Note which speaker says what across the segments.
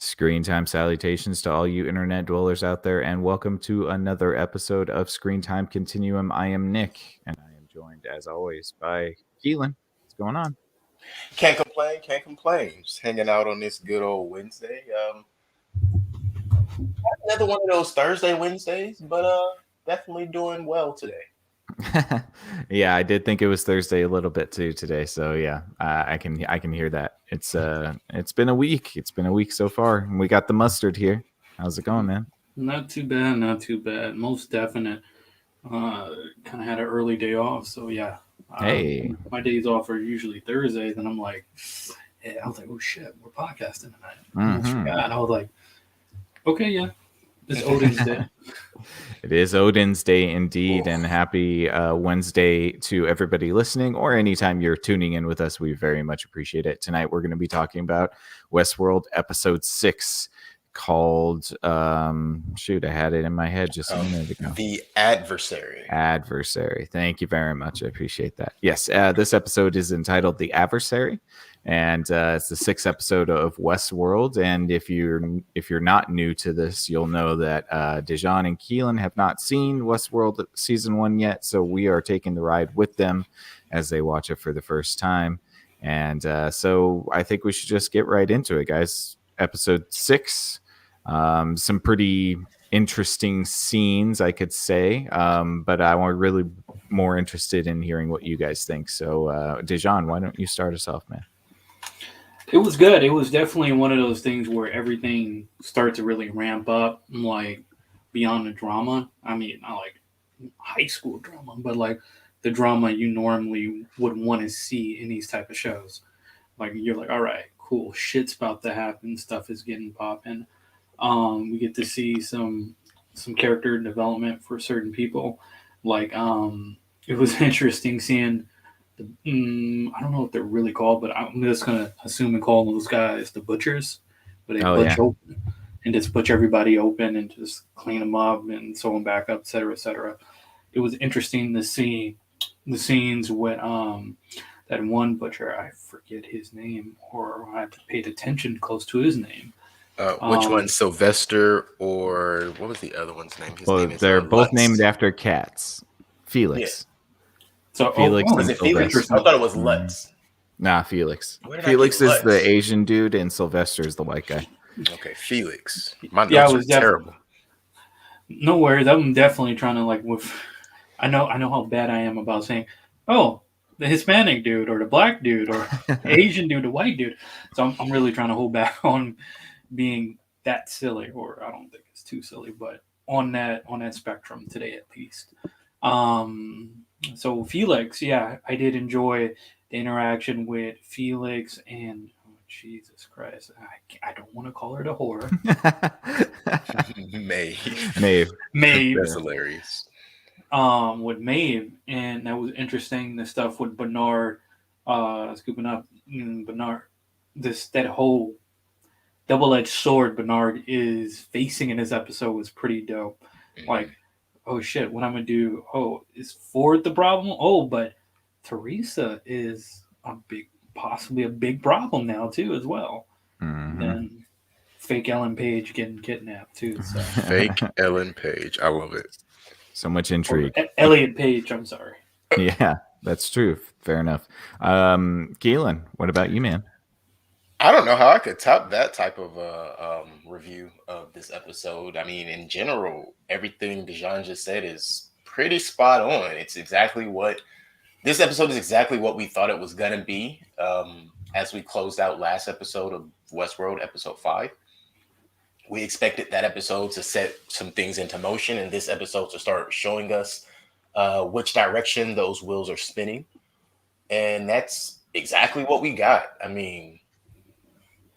Speaker 1: Screen time salutations to all you internet dwellers out there, and welcome to another episode of Screen Time Continuum. I am Nick, and I am joined, as always, by Keelan. What's going on?
Speaker 2: Can't complain, can't complain. Just hanging out on this good old Wednesday. Another one of those Thursday Wednesdays, but definitely doing well today.
Speaker 1: Yeah, I did think it was Thursday a little bit too today, so yeah, I can hear that. It's been a week. It's been a week so far, and we got the mustard here. How's it going, man?
Speaker 3: Not too bad, not too bad. Most definite. Kind of had an early day off, so yeah.
Speaker 1: Hey,
Speaker 3: My days off are usually Thursdays, and I'm like, yeah, I was like, oh shit, we're podcasting tonight. I almost forgot. I was like, okay, yeah, it's Odin's Day.
Speaker 1: It is Odin's Day indeed, and happy Wednesday to everybody listening, or anytime you're tuning in with us. We very much appreciate it. Tonight we're going to be talking about Westworld Episode 6, called shoot, I had it in my head just a minute ago.
Speaker 2: The Adversary.
Speaker 1: Adversary. Thank you very much. I appreciate that. Yes, this episode is entitled The Adversary, and it's the 6th episode of Westworld. And if you're not new to this, you'll know that Dejan and Keelan have not seen Westworld season 1 yet, so we are taking the ride with them as they watch it for the first time. And so I think we should just get right into it, guys. Episode 6, some pretty interesting scenes, I could say, but I'm really more interested in hearing what you guys think. So, Dejan, why don't you start us off, man?
Speaker 3: It was good. It was definitely one of those things where everything started to really ramp up, like beyond the drama. I mean, not like high school drama, but like the drama you normally would want to see in these type of shows. Like you're like, all right, cool, shit's about to happen, stuff is getting popping. We get to see some character development for certain people. Like it was interesting seeing the I don't know what they're really called, but I'm just gonna assume and call those guys the butchers. But they butch open and just butch everybody open and just clean them up and sew them back up, etc., etc. It was interesting to see the scenes with that one butcher, I forget his name, or I paid attention close to his name.
Speaker 2: Which one, Sylvester, or what was the other one's name? His name is,
Speaker 1: they're both
Speaker 2: Lutz.
Speaker 1: named after cats. Felix.
Speaker 3: Yeah. So
Speaker 1: Felix.
Speaker 2: Was it Felix? I thought it was Lutz.
Speaker 1: Nah, Felix.
Speaker 2: Where did I
Speaker 1: Felix
Speaker 2: get
Speaker 1: is
Speaker 2: Lutz?
Speaker 1: the Asian dude, and Sylvester is the white guy.
Speaker 2: Okay, Felix. My notes
Speaker 3: Yeah, it
Speaker 2: were
Speaker 3: was
Speaker 2: terrible.
Speaker 3: No worries. I'm definitely trying to like with. I know how bad I am about saying, oh, the Hispanic dude or the black dude or the Asian dude, the white dude. So I'm really trying to hold back on being that silly, or I don't think it's too silly, but on that spectrum today at least. So Felix, yeah, I did enjoy the interaction with Felix and Jesus Christ, I don't want to call her the whore.
Speaker 2: Maeve. That's
Speaker 3: Maeve.
Speaker 2: hilarious.
Speaker 3: With Maeve, and that was interesting. The stuff with Bernard, scooping up Bernard. That whole double-edged sword Bernard is facing in this episode was pretty dope. Like, oh shit, what I'm gonna do? Oh, is Ford the problem? Oh, but Teresa is possibly a big problem now too, as well.
Speaker 1: Mm-hmm.
Speaker 3: And fake Ellen Page getting kidnapped too. So.
Speaker 2: Fake Ellen Page, I love it.
Speaker 1: So much intrigue.
Speaker 3: Elliot Page, I'm sorry.
Speaker 1: Yeah, that's true. Fair enough. Keelan, what about you, man?
Speaker 2: I don't know how I could top that type of review of this episode. I mean, in general, everything Dejan just said is pretty spot on. It's exactly what this episode is exactly what we thought it was gonna be. As we closed out last episode of Westworld, episode 5, we expected that episode to set some things into motion, and this episode to start showing us which direction those wheels are spinning, and that's exactly what we got. I mean,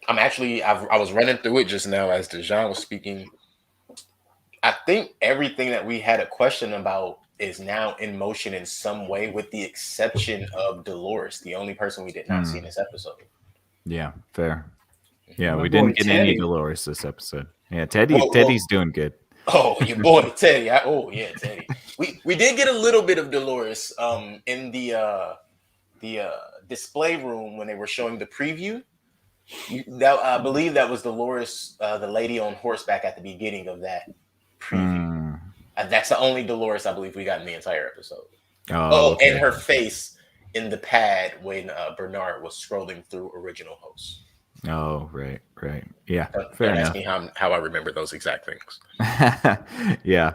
Speaker 2: I was running through it just now as Dejan was speaking. I think everything that we had a question about is now in motion in some way, with the exception of Dolores, the only person we did not see in this episode.
Speaker 1: Yeah, fair. Yeah,
Speaker 3: My
Speaker 1: we didn't
Speaker 3: boy
Speaker 1: get any
Speaker 3: Teddy.
Speaker 1: Dolores this episode. Yeah, Teddy.
Speaker 2: Whoa.
Speaker 1: Teddy's doing good.
Speaker 2: Oh, your boy Teddy. Teddy. We did get a little bit of Dolores in the display room when they were showing the preview. I believe that was Dolores, the lady on horseback at the beginning of that preview.
Speaker 1: Mm.
Speaker 2: That's the only Dolores I believe we got in the entire episode.
Speaker 1: Oh,
Speaker 2: Oh, and
Speaker 1: okay.
Speaker 2: her face in the pad when Bernard was scrolling through original hosts.
Speaker 1: Oh, right. Yeah, fair
Speaker 2: Don't ask
Speaker 1: enough.
Speaker 2: me how I remember those exact things.
Speaker 1: Yeah.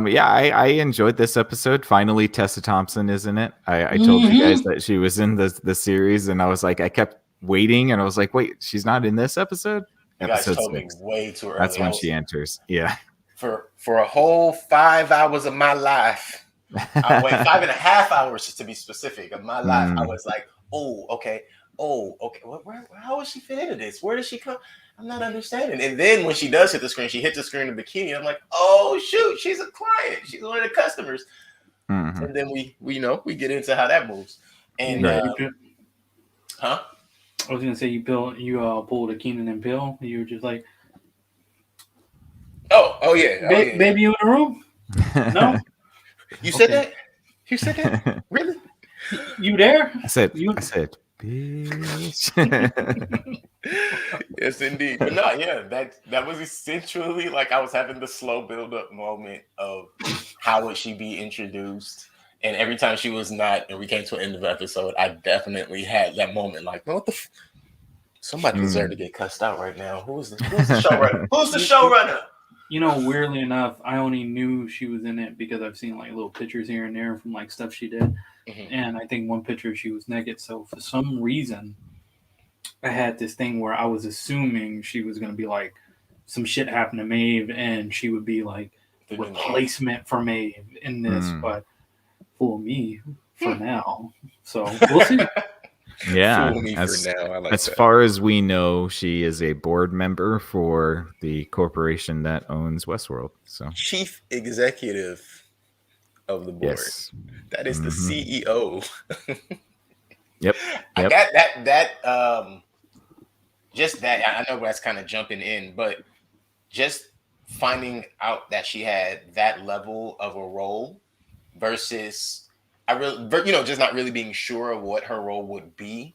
Speaker 1: Yeah, I enjoyed this episode. Finally, Tessa Thompson is in it. I told you guys
Speaker 3: Mhm.
Speaker 1: that she was in the series, and I was like, I kept waiting, and I was like, wait, she's not in this episode?
Speaker 2: You guys
Speaker 1: Episode
Speaker 2: told me
Speaker 1: 6.
Speaker 2: way too
Speaker 1: That's
Speaker 2: early. I
Speaker 1: when
Speaker 2: was
Speaker 1: she enters. Yeah.
Speaker 2: for a whole 5 hours of my life. Wait, 5.5 hours to be specific of my life. I
Speaker 1: Mm.
Speaker 2: was like, oh, okay. Oh, okay. How does she fit into this? Where does she come? I'm not understanding. And then when she does hit the screen, she hits the screen in bikini. I'm like, oh shoot, she's a client. She's one of the customers.
Speaker 1: Mhm.
Speaker 2: And then we get into how that moves. And
Speaker 1: Right.
Speaker 2: huh?
Speaker 3: I was gonna say you pulled a Keenan and Bill. You were just like,
Speaker 2: Oh yeah.
Speaker 3: baby, you in the room? No,
Speaker 2: You said
Speaker 3: Okay.
Speaker 2: that? You said that? Really?
Speaker 3: you there?
Speaker 1: I said,
Speaker 3: You
Speaker 1: bitch.
Speaker 2: Yes, indeed. But no, yeah, that was essentially like I was having the slow build up moment of how would she be introduced. And every time she was not, and we came to an end of the episode, I definitely had that moment like, what the somebody deserved to get cussed out right now. Who's the showrunner? Who's the showrunner?
Speaker 3: You know, weirdly enough, I only knew she was in it because I've seen like little pictures here and there from like stuff she did.
Speaker 2: Mhm.
Speaker 3: And I think one picture she was naked. So for some reason, I had this thing where I was assuming she was going to be like some shit happened to Maeve and she would be like
Speaker 2: The new Maeve.
Speaker 3: replacement for Maeve in this,
Speaker 1: Mm.
Speaker 3: but fool me for now. So we'll see.
Speaker 1: Yeah.
Speaker 2: Fool me for now. I like
Speaker 1: As
Speaker 2: that.
Speaker 1: far as we know, she is a board member for the corporation that owns Westworld. So
Speaker 2: Chief executive of the board.
Speaker 1: yes.
Speaker 2: That is the
Speaker 1: Mhm.
Speaker 2: CEO.
Speaker 1: Yep.
Speaker 2: I got that just that I know that's kind of jumping in, but just finding out that she had that level of a role versus just not really being sure of what her role would be.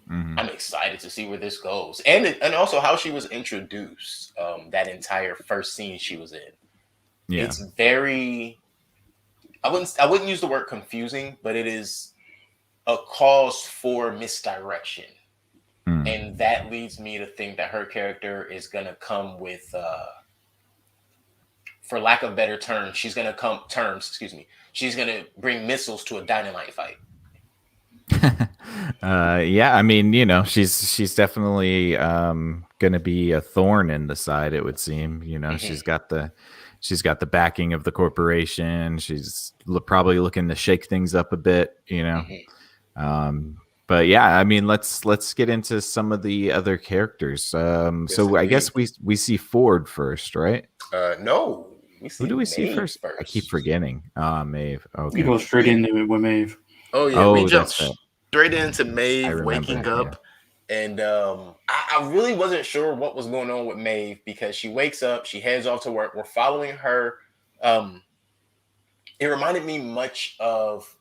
Speaker 1: Mhm.
Speaker 2: I'm excited to see where this goes, and also how she was introduced. That entire first scene she was in.
Speaker 1: Yeah.
Speaker 2: It's very. I wouldn't use the word confusing, but it is a cause for misdirection.
Speaker 1: Mm.
Speaker 2: And that leads me to think that her character is going to come with for lack of better terms, she's going to bring missiles to a dynamite fight.
Speaker 1: Yeah, I mean, she's definitely gonna be a thorn in the side, it would seem.
Speaker 2: Mhm.
Speaker 1: She's got the backing of the corporation. She's probably looking to shake things up a bit, but yeah, I mean, let's get into some of the other characters. So I guess we see Ford first, right?
Speaker 2: No, we see
Speaker 1: Who do we see
Speaker 2: Maeve
Speaker 1: first? I keep forgetting. Maeve. Okay.
Speaker 3: We go straight into it with Maeve.
Speaker 2: Oh yeah, we
Speaker 1: Oh,
Speaker 2: jumped
Speaker 1: that's right.
Speaker 2: straight into
Speaker 1: I
Speaker 2: Maeve
Speaker 1: remember,
Speaker 2: waking
Speaker 1: yeah.
Speaker 2: up, and I really wasn't sure what was going on with Maeve because she wakes up, she heads off to work. We're following her. It reminded me much of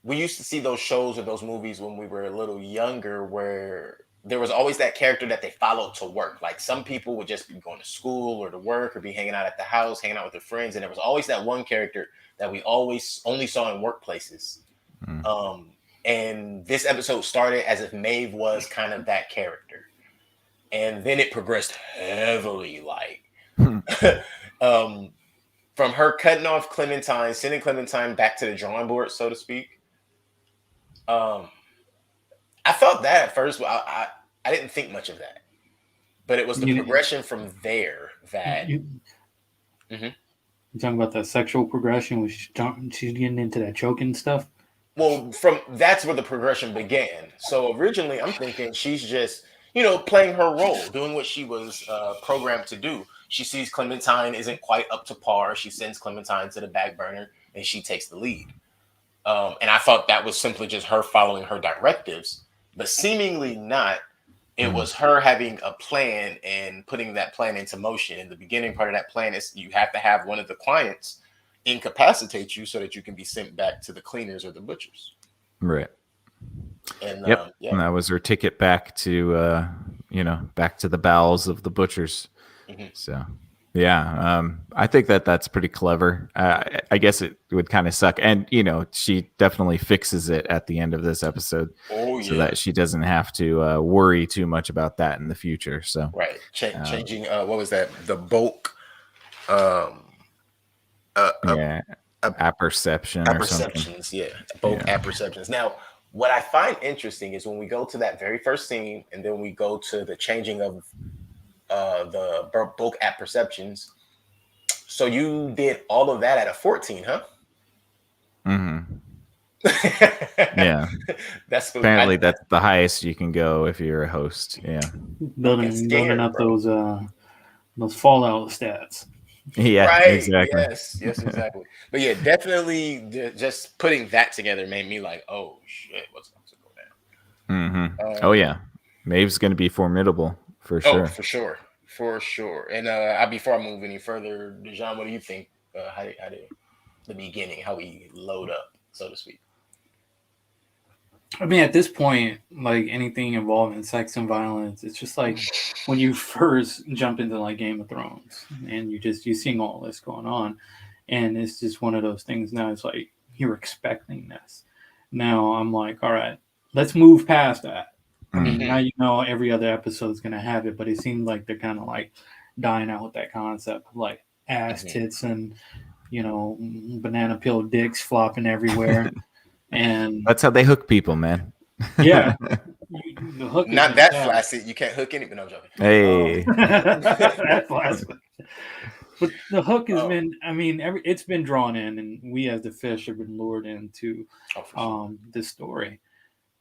Speaker 2: we used to see those shows or those movies when we were a little younger, where there was always that character that they followed to work. Like some people would just be going to school or to work or be hanging out at the house, hanging out with their friends, and there was always that one character that we always only saw in workplaces. And this episode started as if Maeve was kind of that character. And then it progressed heavily, like from her cutting off Clementine, sending Clementine back to the drawing board, so to speak. I thought that at first, I didn't think much of that. But it was the progression from there that
Speaker 3: You talking about that sexual progression, which she's getting into that choking stuff.
Speaker 2: Well, that's where the progression began. So originally, I'm thinking she's just, playing her role, doing what she was programmed to do. She sees Clementine isn't quite up to par. She sends Clementine to the back burner, and she takes the lead. And I thought that was simply just her following her directives, but seemingly not. It was her having a plan and putting that plan into motion. And the beginning part of that plan is you have to have one of the clients incapacitate you so that you can be sent back to the cleaners or the butchers.
Speaker 1: Right.
Speaker 2: And
Speaker 1: Yep.
Speaker 2: yeah.
Speaker 1: And that was her ticket back to back to the bowels of the butchers.
Speaker 2: Mhm.
Speaker 1: So yeah, I think that's pretty clever. I guess it would kind of suck, and she definitely fixes it at the end of this episode,
Speaker 2: Oh
Speaker 1: so
Speaker 2: yeah.
Speaker 1: that she doesn't have to worry too much about that in the future. So
Speaker 2: Right. Changing what was that? The bulk um
Speaker 1: yeah, apperception or something.
Speaker 2: apperceptions, yeah. Bulk
Speaker 1: Yeah.
Speaker 2: apperceptions. Now, what I find interesting is when we go to that very first scene and then we go to the changing of the bulk apperceptions. So you did all of that at a 14, huh?
Speaker 1: Mm-hmm. Yeah.
Speaker 2: That's what
Speaker 1: Apparently, that's the highest you can go if you're a host. Yeah.
Speaker 2: fucking
Speaker 3: Building
Speaker 2: scared,
Speaker 3: up
Speaker 2: bro.
Speaker 3: those Fallout stats.
Speaker 1: Yeah.
Speaker 2: Right.
Speaker 1: Exactly.
Speaker 2: Yes. Yes. Exactly. But yeah, definitely just putting that together made me like, oh shit, what's about to go
Speaker 1: Mm-hmm.
Speaker 2: down?
Speaker 1: Oh yeah, Maeve's going to be formidable for
Speaker 2: Oh,
Speaker 1: sure.
Speaker 2: for sure, for sure. And before I move any further, Dejan, what do you think? How did the beginning? How we load up, so to speak?
Speaker 3: I mean, at this point, like anything involving sex and violence, it's just like when you first jump into like Game of Thrones and you seeing all this going on, and it's just one of those things. Now it's like you're expecting this. Now I'm like, all right, let's move past that. I mean,
Speaker 1: Mm-hmm.
Speaker 3: now every other episode is gonna have it, but it seems like they're kind of like dying out with that concept of like ass tits and banana peel dicks flopping everywhere. And
Speaker 1: That's how they hook people, man.
Speaker 3: yeah, the hook is
Speaker 2: Not
Speaker 3: been
Speaker 2: that
Speaker 3: established.
Speaker 2: flaccid. You can't hook anything. No, I'm joking.
Speaker 1: Hey.
Speaker 3: That's blasphemy. But the hook has
Speaker 2: Oh.
Speaker 3: been, I mean, it's been drawn in, and we as the fish have been lured into
Speaker 2: Oh, for sure.
Speaker 3: this story.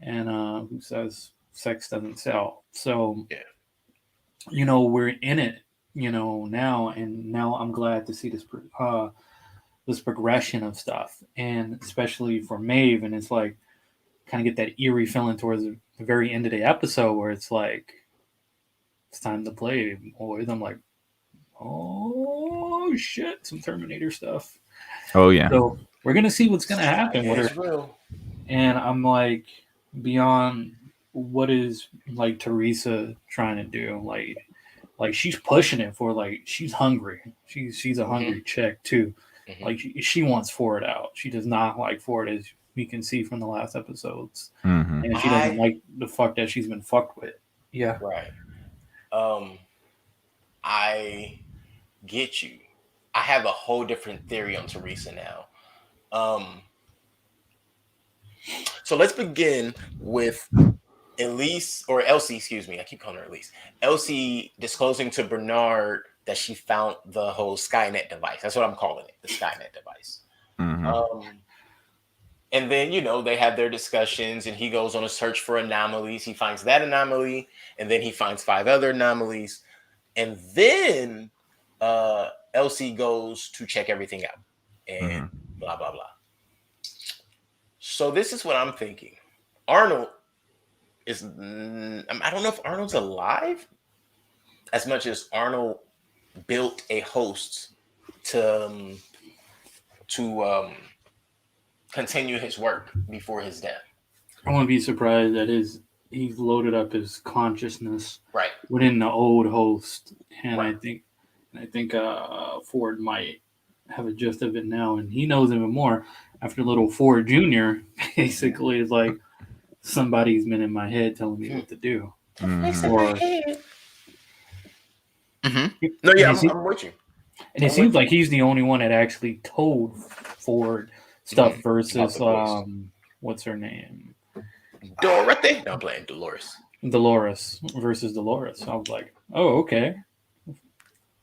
Speaker 3: And who says sex doesn't sell? So,
Speaker 2: Yeah.
Speaker 3: We're in it, now, and now I'm glad to see this progression of stuff, and especially for Maeve, and it's like kind of get that eerie feeling towards the very end of the episode where it's like it's time to play, boys. I'm like, oh shit, some Terminator stuff.
Speaker 1: Oh yeah.
Speaker 3: So we're gonna see what's gonna happen with her.
Speaker 2: It's real.
Speaker 3: And I'm like, beyond what is like Teresa trying to do, like she's pushing it for like she's hungry. She's a hungry chick too.
Speaker 2: Mhm.
Speaker 3: Like she wants Ford out. She does not like Ford, as we can see from the last episodes.
Speaker 1: Mm-hmm.
Speaker 3: And she doesn't like the fuck that she's been fucked with. Yeah.
Speaker 2: Right. I get you. I have a whole different theory on Teresa now. So let's begin with Elise or Elsie, excuse me. I keep calling her Elise. Elsie disclosing to Bernard that she found the whole Skynet device. That's what I'm calling it, the Skynet device.
Speaker 1: Mm-hmm.
Speaker 2: And then, they have their discussions and he goes on a search for anomalies. He finds that anomaly and then he finds 5 other anomalies. And then Elsie goes to check everything out and blah, blah, blah. So this is what I'm thinking. Arnold is, I don't know if Arnold's alive as much as Arnold built a host to continue his work before his death.
Speaker 3: I wouldn't be surprised that he's loaded up his consciousness
Speaker 2: Right
Speaker 3: within the old host, and
Speaker 2: right.
Speaker 3: I think Ford might have a gist of it now, and he knows even more after little Ford Jr. basically is like, somebody's been in my head telling me what to do.
Speaker 2: No, yeah, I'm with you.
Speaker 3: And it seems like he's the only one that actually told Ford stuff versus what's her name?
Speaker 2: Dorothy. No, I'm playing Dolores.
Speaker 3: Dolores versus Dolores. I was like, oh, okay.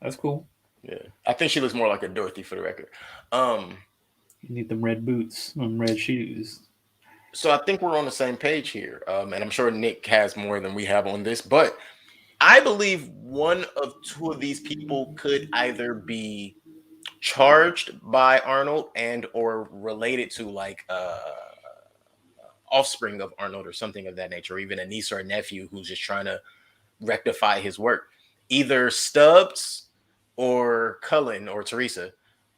Speaker 3: That's cool.
Speaker 2: Yeah. I think she looks more like a Dorothy for the record.
Speaker 3: You need them red boots, them red shoes.
Speaker 2: So I think we're on the same page here. And I'm sure Nick has more than we have on this, but I believe one of 2 of these people could either be charged by Arnold and or related to like offspring of Arnold or something of that nature, or even a niece or a nephew who's just trying to rectify his work. Either Stubbs or Cullen or Teresa,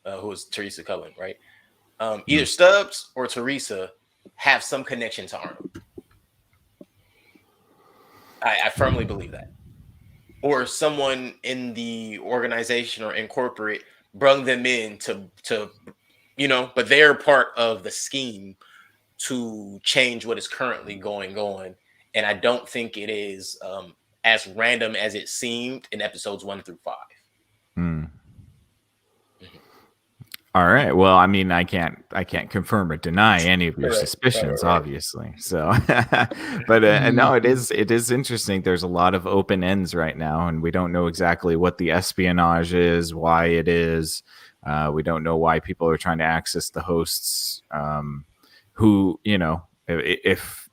Speaker 2: who is Teresa Cullen, right? Either Stubbs or Teresa have some connection to Arnold. I firmly believe that. Or someone in the organization or in corporate brung them in to but they're part of the scheme to change what is currently going on. And I don't think it is as random as it seemed in episodes 1 through 5.
Speaker 1: Hmm.
Speaker 2: Mhm.
Speaker 1: All right. Well, I mean, I can't confirm or deny any of your
Speaker 2: Right, right,
Speaker 1: suspicions,
Speaker 2: right.
Speaker 1: obviously. So, but no,
Speaker 3: Mhm.
Speaker 1: it is interesting. There's a lot of open ends right now, and we don't know exactly what the espionage is, why it is. We don't know why people are trying to access the hosts. Who if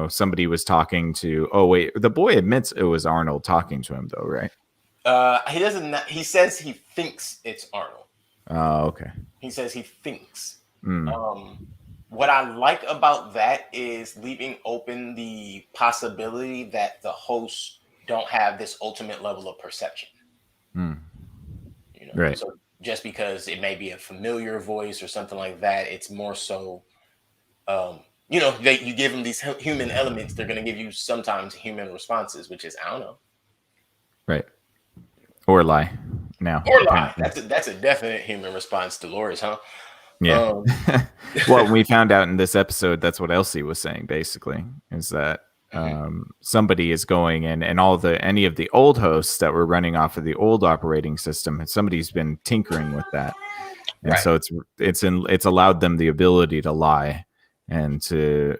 Speaker 1: somebody was talking to. Oh wait, the boy admits it was Arnold talking to him, though, right?
Speaker 2: He doesn't. He says he thinks it's Arnold.
Speaker 1: Oh, okay.
Speaker 2: He says he thinks.
Speaker 1: Mm,
Speaker 2: Um, what I like about that is leaving open the possibility that the hosts don't have this ultimate level of perception.
Speaker 1: mm, right.
Speaker 2: So just because it may be a familiar voice or something like that, it's more so, you give them these human elements, they're going to give you sometimes human responses, which is I don't know,
Speaker 1: Right. Or lie now,
Speaker 2: or lie.
Speaker 1: apparently.
Speaker 2: That's a definite human response, Dolores, huh?
Speaker 1: Yeah.
Speaker 2: Um,
Speaker 1: Well, we found out in this episode that's what Elsie was saying, basically, is that
Speaker 2: mhm,
Speaker 1: somebody is going in, and any of the old hosts that were running off of the old operating system, somebody's been tinkering with that. And
Speaker 2: right.
Speaker 1: so it's allowed them the ability to lie and to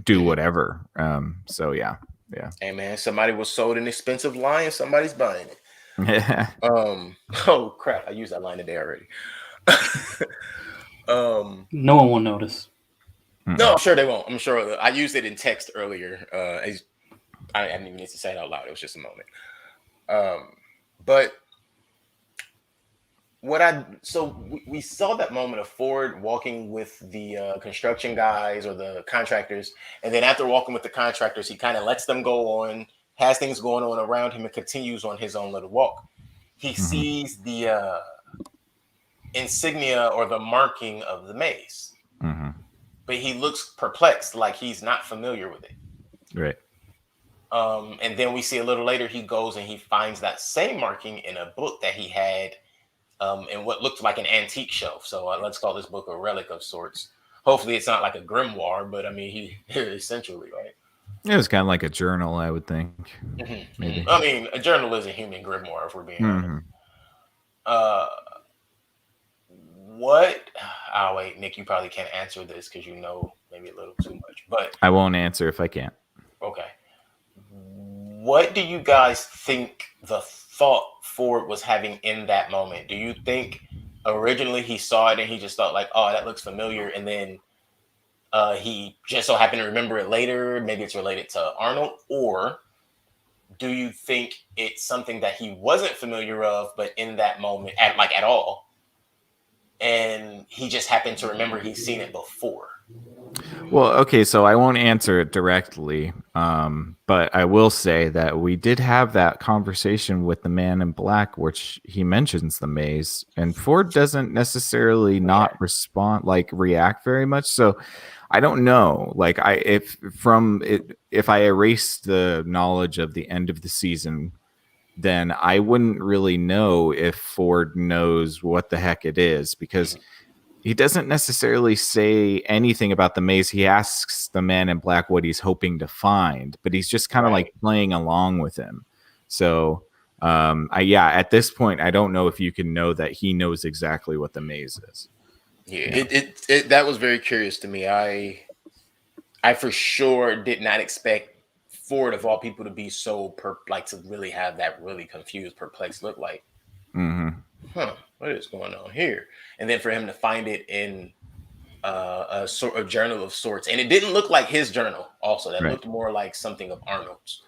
Speaker 1: do
Speaker 2: Mhm.
Speaker 1: whatever. So yeah.
Speaker 2: Hey man, somebody was sold an expensive line, somebody's buying it.
Speaker 1: Yeah.
Speaker 2: Oh crap, I used that line today already. um,
Speaker 3: No one will notice.
Speaker 2: no,
Speaker 1: Mm-mm.
Speaker 2: I'm sure they won't. I'm sure I used it in text earlier. I didn't even need to say it out loud. It was just a moment. But we saw that moment of Ford walking with the construction guys or the contractors, and then after walking with the contractors, he kind of lets them go on, has things going on around him, and continues on his own little walk. He
Speaker 1: Mhm.
Speaker 2: sees the insignia or the marking of the maze,
Speaker 1: Mhm.
Speaker 2: but he looks perplexed, like he's not familiar with it.
Speaker 1: Right.
Speaker 2: And then we see a little later he goes and he finds that same marking in a book that he had in what looked like an antique shelf. So let's call this book a relic of sorts. Hopefully, it's not like a grimoire, but I mean, he essentially, right?
Speaker 1: It was kind of like a journal, I would think, maybe.
Speaker 2: I mean, a journal is a human grimoire, if we're being honest.
Speaker 1: Mhm.
Speaker 2: Uh, what? Oh, wait, Nick, you probably can't answer this because you know maybe a little too much. But
Speaker 1: I won't answer if I can't.
Speaker 2: okay, what do you guys think the thought Ford was having in that moment? Do you think originally he saw it and he just thought like, "Oh, that looks familiar," and then he just so happened to remember it later? Maybe it's related to Arnold, or do you think it's something that he wasn't familiar of, but in that moment, at all, and he just happened to remember he's seen it before?
Speaker 1: Well, okay, so I won't answer it directly, but I will say that we did have that conversation with the man in black, which he mentions the maze, and Ford doesn't necessarily
Speaker 2: Yeah,
Speaker 1: not respond, like react very much. So I don't know. Like if I erase the knowledge of the end of the season, then I wouldn't really know if Ford knows what the heck it is because
Speaker 2: mhm,
Speaker 1: he doesn't necessarily say anything about the maze. He asks the man in black what he's hoping to find, but he's just kind of like
Speaker 2: right.
Speaker 1: playing along with him. So, at this point, I don't know if you can know that he knows exactly what the maze is.
Speaker 2: Yeah,
Speaker 1: Yeah.
Speaker 2: it that was very curious to me. I for sure did not expect Ford of all people to be so like to really have that really confused, perplexed look like,
Speaker 1: Mm-hmm.
Speaker 2: huh, what is going on here? And then for him to find it in a sort of journal of sorts, and it didn't look like his journal. Also, that
Speaker 1: Right.
Speaker 2: looked more like something of Arnold's,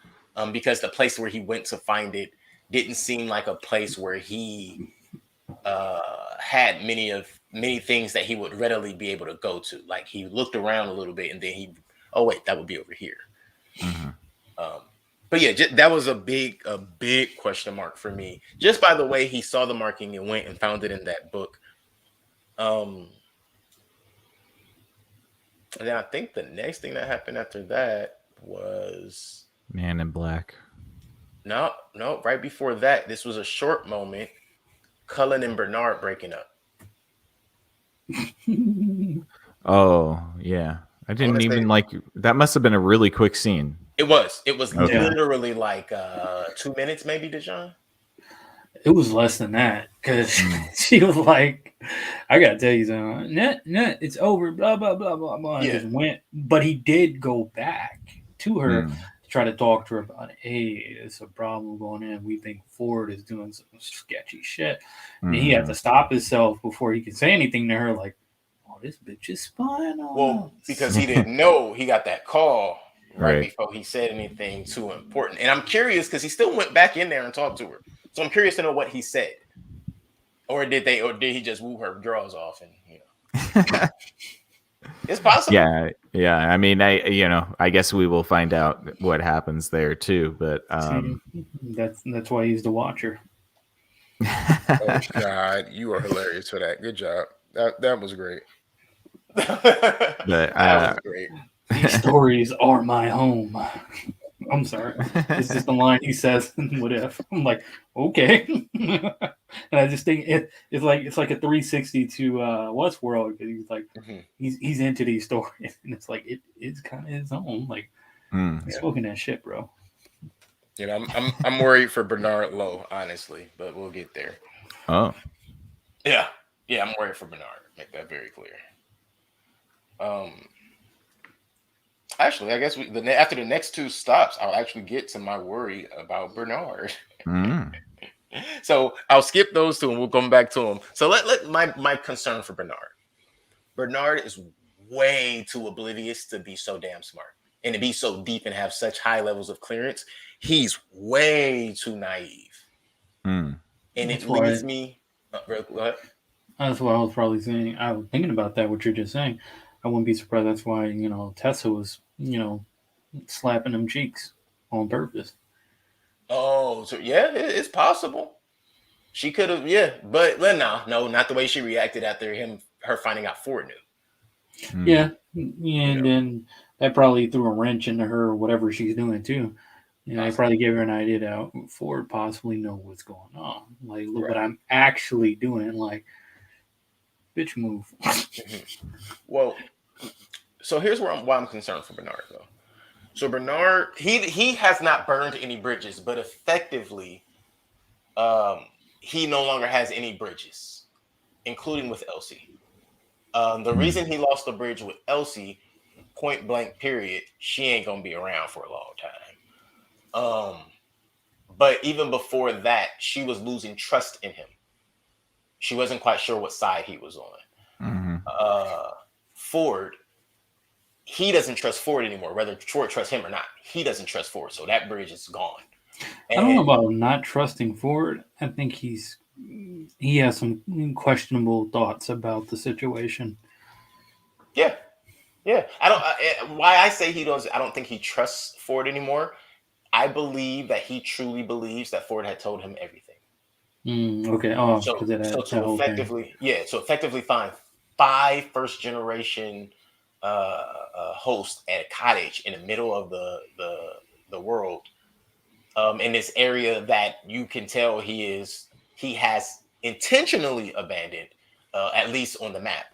Speaker 2: because the place where he went to find it didn't seem like a place where he had many things that he would readily be able to go to. Like he looked around a little bit, and then oh wait, that would be over here.
Speaker 1: Mm-hmm.
Speaker 2: Um, but yeah, that was a big question mark for me. Just by the way he saw the marking and went and found it in that book. Um, and then I think the next thing that happened after that was
Speaker 1: Man in Black.
Speaker 2: No, no. Right before that, this was a short moment. Cullen and Bernard breaking up.
Speaker 1: Oh yeah, I
Speaker 2: I want
Speaker 1: didn't
Speaker 2: to say
Speaker 1: even like that. Must have been a really quick scene.
Speaker 2: it was. It was
Speaker 1: Okay.
Speaker 3: Yeah.
Speaker 2: literally like 2 minutes, maybe, Dijon.
Speaker 3: It was less than that because she was like, "I gotta tell you something. Net, it's over." Blah blah blah blah blah. And
Speaker 2: Yeah.
Speaker 3: just went, but he did go back to her
Speaker 1: Mm.
Speaker 3: to try to talk to her about, "Hey, it's a problem going in. We think Ford is doing some sketchy shit." And he had to stop himself before he could say anything to her. Like, "Oh, this bitch is spying on
Speaker 2: Well,
Speaker 3: us."
Speaker 2: because he didn't know he got that call right
Speaker 1: Right.
Speaker 2: before he said anything too important. And I'm curious because he still went back in there and talked to her. So I'm curious to know what he said. Or did he just woo her drawers off and it's possible.
Speaker 1: Yeah. I mean, I guess we will find out what happens there too. But
Speaker 3: See, that's why he's the watcher.
Speaker 4: Oh God, you are hilarious for that. Good job. That was great.
Speaker 2: That was great.
Speaker 3: These stories are my home. I'm sorry. It's just the line he says. What if? I'm like, okay. And I just think it's like a 360 to Westworld. He's like, he's into these stories, and it's like it's kind of his own. Like, he's smoking that shit, bro.
Speaker 4: You know, I'm worried for Bernard Lowe, honestly, but we'll get there.
Speaker 1: Oh.
Speaker 2: Yeah, I'm worried for Bernard. Make that very clear. Actually, I guess after the next two stops, I'll actually get to my worry about Bernard. So I'll skip those two and we'll come back to them. So let my concern for Bernard. Bernard is way too oblivious to be so damn smart and to be so deep and have such high levels of clearance. He's way too naive. And it leads me. What?
Speaker 3: That's what I was probably saying. I was thinking about that. What you're just saying. I wouldn't be surprised. That's why Tessa was slapping them cheeks on purpose.
Speaker 2: Oh, so yeah, it's possible. She could have, yeah, but no, not the way she reacted after her finding out Ford knew.
Speaker 3: Yeah, and then that probably threw a wrench into her or whatever she's doing too. They probably gave her an idea that Ford possibly know what's going on. Like, look what I'm actually doing. Like, bitch, move.
Speaker 2: Well, so here's why I'm concerned for Bernard, though. So Bernard, he has not burned any bridges, but effectively, he no longer has any bridges, including with Elsie. The reason he lost the bridge with Elsie, point blank period, she ain't gonna be around for a long time. But even before that, she was losing trust in him. She wasn't quite sure what side he was on. Ford, he doesn't trust Ford anymore, whether Ford trusts him or not. He doesn't trust Ford, so that bridge is gone.
Speaker 3: I don't know about not trusting Ford. I think he has some questionable thoughts about the situation.
Speaker 2: Yeah. Why I say he does, I don't think he trusts Ford anymore. I believe that he truly believes that Ford had told him everything.
Speaker 3: Okay. Oh,
Speaker 2: so effectively find 5 first generation hosts at a cottage in the middle of the world, in this area that you can tell he has intentionally abandoned, at least on the map.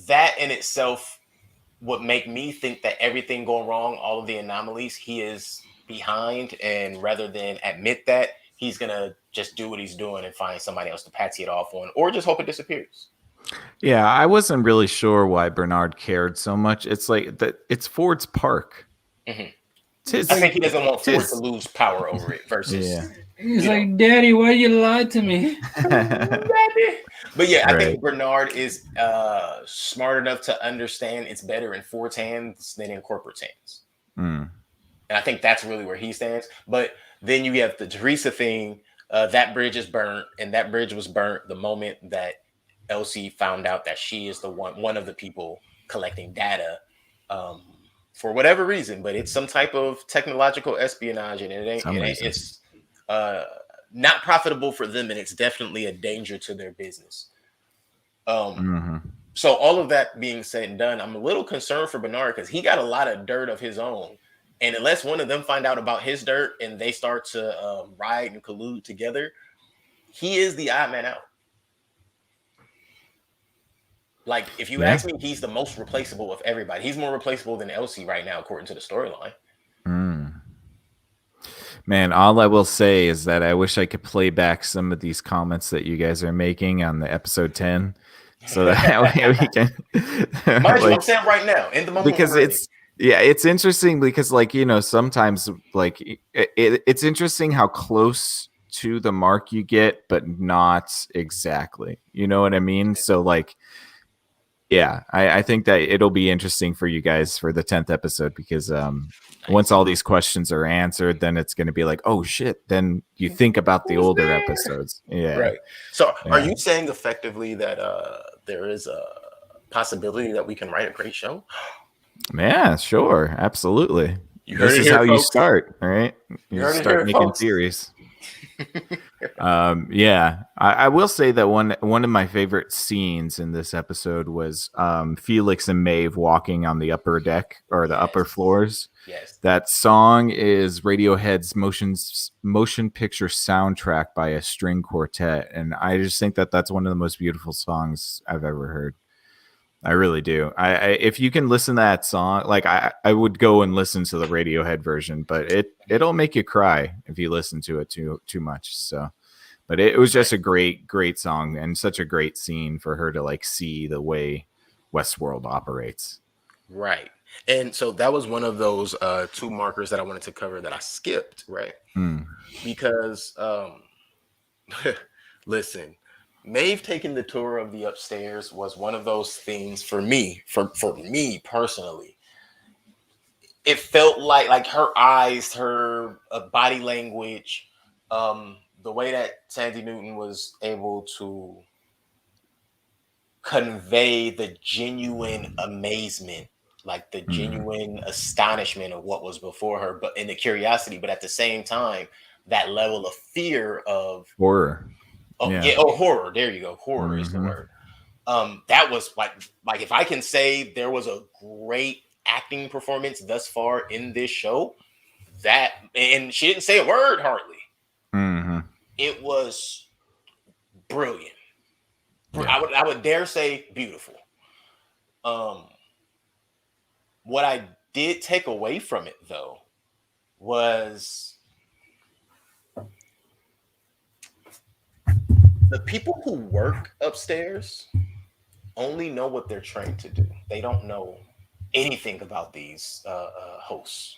Speaker 2: That in itself would make me think that everything going wrong, all of the anomalies, he is behind, and rather than admit that, he's gonna just do what he's doing and find somebody else to patsy it off on, or just hope it disappears.
Speaker 1: Yeah, I wasn't really sure why Bernard cared so much. It's like that. It's Ford's park.
Speaker 2: I think he doesn't want Ford to lose power over it. Versus,
Speaker 3: he's like, "Daddy, why you lied to me?"
Speaker 2: Daddy. But yeah, I think Bernard is smart enough to understand it's better in Ford's hands than in corporate hands. And I think that's really where he stands. But then you have the Teresa thing. That bridge is burnt, and that bridge was burnt the moment that Elsie found out that she is the one of the people collecting data, for whatever reason. But it's some type of technological espionage, and it's not profitable for them, and it's definitely a danger to their business. So all of that being said and done, I'm a little concerned for Bernard because he got a lot of dirt of his own And unless one of them find out about his dirt and they start to ride and collude together, he is the odd man out. Like, if you ask me, he's the most replaceable of everybody. He's more replaceable than Elsie right now, according to the storyline.
Speaker 1: Man, all I will say is that I wish I could play back some of these comments that you guys are making on the episode 10. So that we can
Speaker 2: Mind you, I'm saying right now, in the moment,
Speaker 1: because it's interesting because, like, you know, sometimes like it's interesting how close to the mark you get, but not exactly. You know what I mean? So like, yeah, I think that it'll be interesting for you guys for the 10th episode because once all these questions are answered, then it's going to be like, oh shit. Then you think about the older episodes. Yeah.
Speaker 2: Right. So are you saying effectively that there is a possibility that we can write a great show?
Speaker 1: Yeah, sure. Absolutely.
Speaker 2: This
Speaker 1: is how you start. All right. You start making theories. Yeah, I will say that one of my favorite scenes in this episode was Felix and Maeve walking on the upper deck or the upper floors.
Speaker 2: Yes,
Speaker 1: that song is Radiohead's motion picture soundtrack by a string quartet, and I just think that that's one of the most beautiful songs I've ever heard. I really do. I if you can listen to that song, like I would go and listen to the Radiohead version, but it'll make you cry if you listen to it too much. So, but it was just a great song and such a great scene for her to like see the way Westworld operates.
Speaker 2: Right. And so that was one of those two markers that I wanted to cover that I skipped, right? Because listen, Maeve taking the tour of the upstairs was one of those things for me, for me personally. It felt like her eyes, her body language, the way that Sandy Newton was able to convey the genuine amazement, like the genuine astonishment of what was before her, but in the curiosity, but at the same time, that level of fear of
Speaker 1: horror.
Speaker 2: Horror. There you go. Horror is the word. That was like if I can say there was a great acting performance thus far in this show, that, and she didn't say a word hardly. It was brilliant. Yeah. I would dare say beautiful. What I did take away from it though was the people who work upstairs only know what they're trained to do. They don't know anything about these hosts.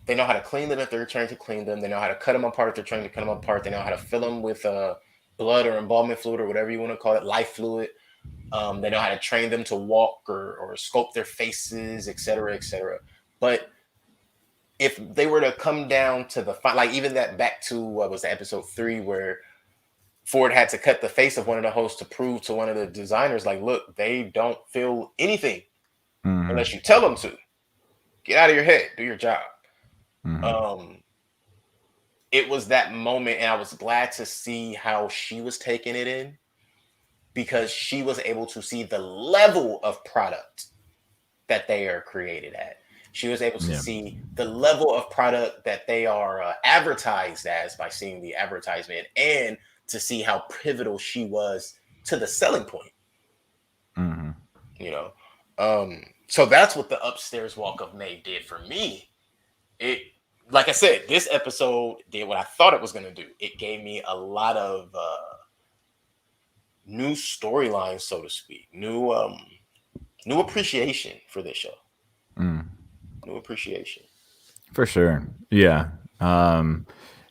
Speaker 2: They know how to clean them if they're trained to clean them. They know how to cut them apart if they're trained to cut them apart. They know how to fill them with blood or embalming fluid or whatever you want to call it, life fluid. They know how to train them to walk or sculpt their faces, et cetera, et cetera. But if they were to come down to the like even that back to what was the episode 3 where Ford had to cut the face of one of the hosts to prove to one of the designers, like, look, they don't feel anything unless you tell them to. Get out of your head, do your job. It was that moment, and I was glad to see how she was taking it in, because she was able to see the level of product that they are created at. She was able to see the level of product that they are advertised as by seeing the advertisement, and to see how pivotal she was to the selling point. You know, so that's what the upstairs walk of Maeve did for me. It, like I said, this episode did what I thought it was going to do. It gave me a lot of new storylines, so to speak, new appreciation for this show. New appreciation.
Speaker 1: For sure. Yeah.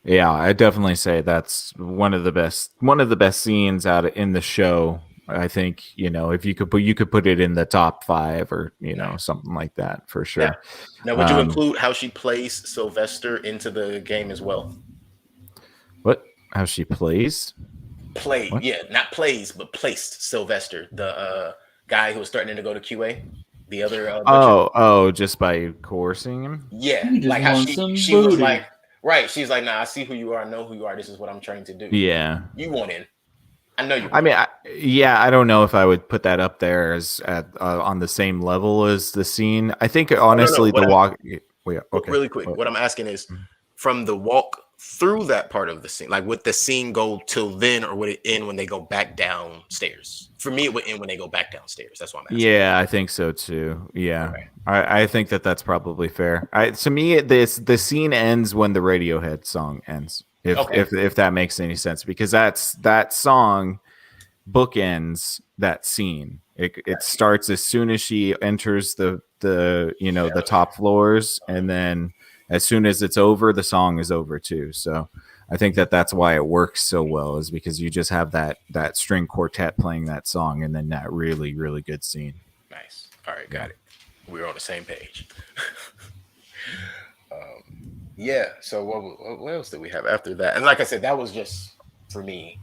Speaker 1: Yeah, I definitely say that's one of the best scenes out in the show. I think, you know, if you could put it in the top 5 or, you know, something like that for sure.
Speaker 2: Yeah. Now, would you include how she plays Sylvester into the game as well?
Speaker 1: What? How she plays?
Speaker 2: What? Yeah, not plays, but placed Sylvester, the guy who was threatening to go to QA. The other
Speaker 1: just by coercing him?
Speaker 2: Yeah, like how she was like, right, she's like, nah, I see who you are, I know who you are, this is what I'm trying to do. Yeah. You want in. I know you want.
Speaker 1: I don't know if I would put that up there as on the same level as the scene. I think honestly Okay.
Speaker 2: Really quick. What I'm asking is, from the walk through that part of the scene, like would the scene go till then, or would it end when they go back downstairs? For me, it would end when they go back downstairs. That's what I'm asking.
Speaker 1: Yeah, I think so too. Yeah,
Speaker 2: Okay.
Speaker 1: I think that's probably fair. To me, the scene ends when the Radiohead song ends. If that makes any sense, because that song bookends that scene. It starts as soon as she enters the top floors, and then as soon as it's over, the song is over too. So I think that's why it works so well, is because you just have that string quartet playing that song, and then that really, really good scene.
Speaker 2: Nice. All right, got it. We're on the same page. Yeah. So what else did we have after that? And like I said, that was just for me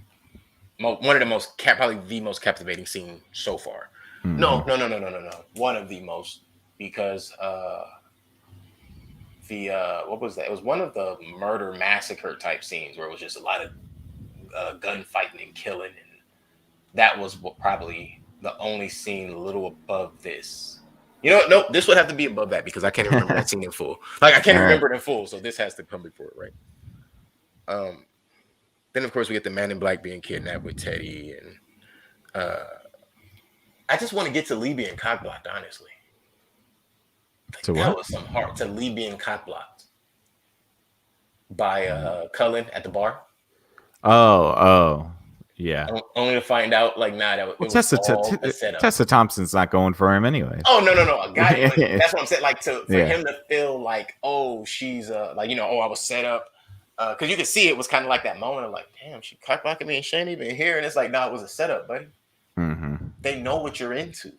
Speaker 2: one of the most probably the most captivating scene so far.
Speaker 1: Mm-hmm.
Speaker 2: No. One of the most, because what was that? It was one of the murder massacre type scenes where it was just a lot of gunfighting and killing, and that was probably the only scene a little above this. You know what? Nope, this would have to be above that, because I can't remember that scene in full. Like, I can't remember it in full, so this has to come before it, right? Then of course we get the Man in Black being kidnapped with Teddy, and I just want to get to Lee being cockblocked, honestly.
Speaker 1: To
Speaker 2: that
Speaker 1: what?
Speaker 2: was some hard. To Lee being cockblocked by Cullen at the bar.
Speaker 1: Oh, yeah.
Speaker 2: Only to find out, like, that was all a setup.
Speaker 1: Tessa Thompson's not going for him anyway.
Speaker 2: Oh, no. I got it. That's what I'm saying. Like, for him to feel like, oh, she's I was set up. Because you could see it was kind of like that moment of like, damn, she cockblocking me and she ain't even here. And it's like, no, it was a setup, buddy.
Speaker 1: Mm-hmm.
Speaker 2: They know what you're into.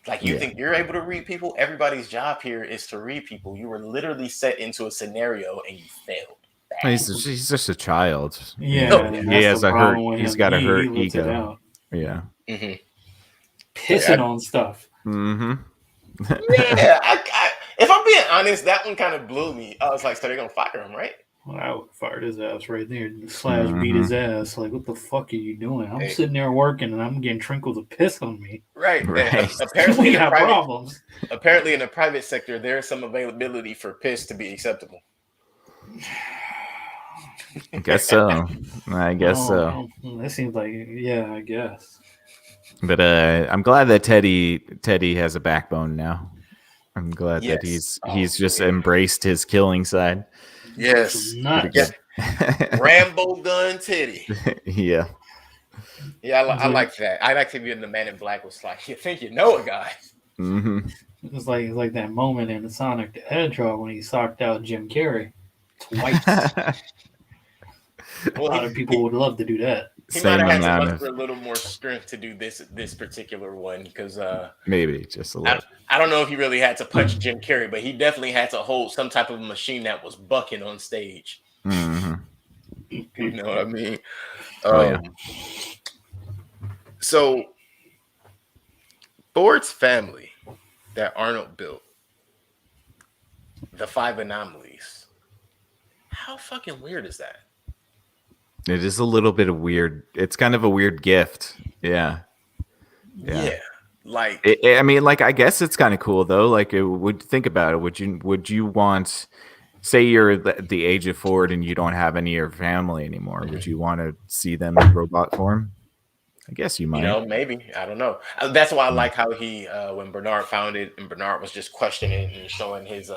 Speaker 2: Like, you think you're able to read people? Everybody's job here is to read people. You were literally set into a scenario and you failed.
Speaker 1: He's just a child.
Speaker 3: Yeah,
Speaker 1: he has a hurt. He's got a hurt ego. Yeah.
Speaker 2: Mm-hmm.
Speaker 3: Pissing on stuff.
Speaker 1: Mm-hmm.
Speaker 2: Yeah, if I'm being honest, that one kind of blew me. I was like, so they're gonna fire him, right?
Speaker 3: Well, I would have fired his ass right there. / beat his ass. Like, what the fuck are you doing? I'm sitting there working and I'm getting trinkles of piss on me.
Speaker 2: Right.
Speaker 3: Apparently, we have problems.
Speaker 2: Apparently, in the private sector, there is some availability for piss to be acceptable.
Speaker 1: I guess so. So.
Speaker 3: That seems like, I guess.
Speaker 1: But I'm glad that Teddy has a backbone now. I'm glad that he's just embraced his killing side.
Speaker 2: Yes.
Speaker 3: Nuts.
Speaker 2: Rambo gun Teddy.
Speaker 1: Yeah.
Speaker 2: Yeah, I like that. I like to be in the Man in Black was like, you think you know a guy.
Speaker 1: Mm-hmm.
Speaker 3: It's like that moment in Sonic the Hedgehog when he socked out Jim Carrey twice. A lot of people would love to do that.
Speaker 2: He might have had to muster a little more strength to do this particular one, because
Speaker 1: maybe just a little.
Speaker 2: I don't know if he really had to punch Jim Carrey, but he definitely had to hold some type of machine that was bucking on stage.
Speaker 1: Mm-hmm.
Speaker 2: You know what I mean?
Speaker 1: Yeah.
Speaker 2: So Ford's family that Arnold built, the 5 anomalies. How fucking weird is that?
Speaker 1: It is a little bit of weird. It's kind of a weird gift. Yeah.
Speaker 2: Like,
Speaker 1: I mean, like, I guess it's kind of cool though. Like, think about it. Would you want, say you're the age of Ford and you don't have any of your family anymore? Would you want to see them in robot form? I guess you might.
Speaker 2: Maybe. I don't know. That's why I like how he, when Bernard found it, and Bernard was just questioning and showing his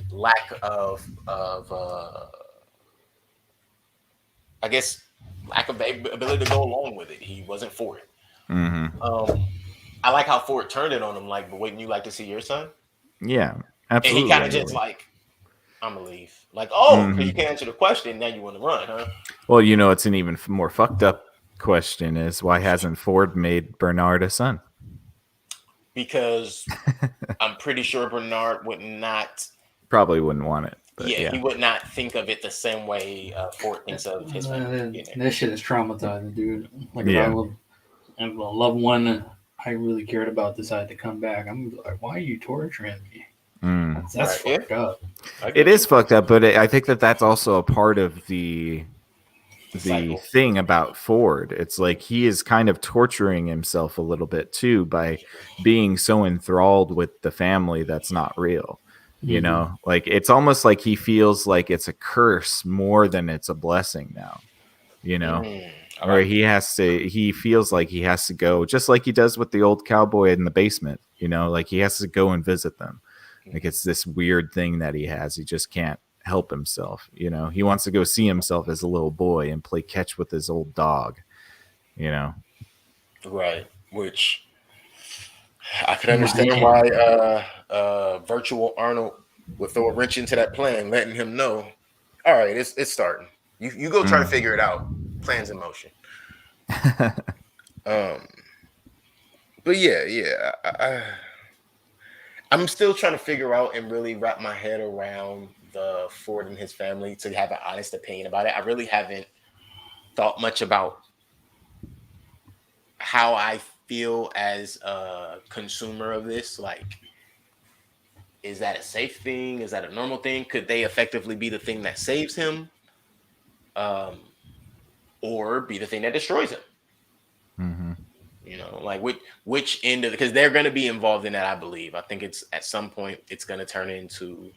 Speaker 2: lack of I guess, lack of ability to go along with it. He wasn't for it.
Speaker 1: Mm-hmm.
Speaker 2: I like how Ford turned it on him. Like, but wouldn't you like to see your son?
Speaker 1: Yeah, absolutely.
Speaker 2: And he kind of just like, I'm gonna leave. Like, because you can't answer the question, now you want to run, huh?
Speaker 1: Well, it's an even more fucked up question: is why hasn't Ford made Bernard a son?
Speaker 2: Because I'm pretty sure Bernard
Speaker 1: probably wouldn't want it. But
Speaker 2: he would not think of it the same way Ford thinks of his family.
Speaker 3: That shit is traumatizing, dude. Like, if I have a loved one I really cared about decided to come back, I'm like, why are you torturing me? That's fucked up.
Speaker 1: It is fucked up, but I think that's also a part of the thing about Ford. It's like he is kind of torturing himself a little bit too by being so enthralled with the family that's not real. You know, like it's almost like he feels like it's a curse more than it's a blessing now. You know, or he feels like he has to go, just like he does with the old cowboy in the basement. You know, like he has to go and visit them. Like it's this weird thing that he has. He just can't help himself. You know, he wants to go see himself as a little boy and play catch with his old dog. You know,
Speaker 2: Right. Which I could understand why Virtual Arnold would throw a wrench into that plan, letting him know, all right, it's starting. You go try to figure it out. Plans in motion. But yeah. I'm still trying to figure out and really wrap my head around the Ford and his family to have an honest opinion about it. I really haven't thought much about how I feel as a consumer of this. Like, is that a safe thing? Is that a normal thing? Could they effectively be the thing that saves him? Or be the thing that destroys him?
Speaker 1: mm-hmm.
Speaker 2: You know, like which end of, because they're going to be involved in that, I believe. I think it's at some point it's going to turn into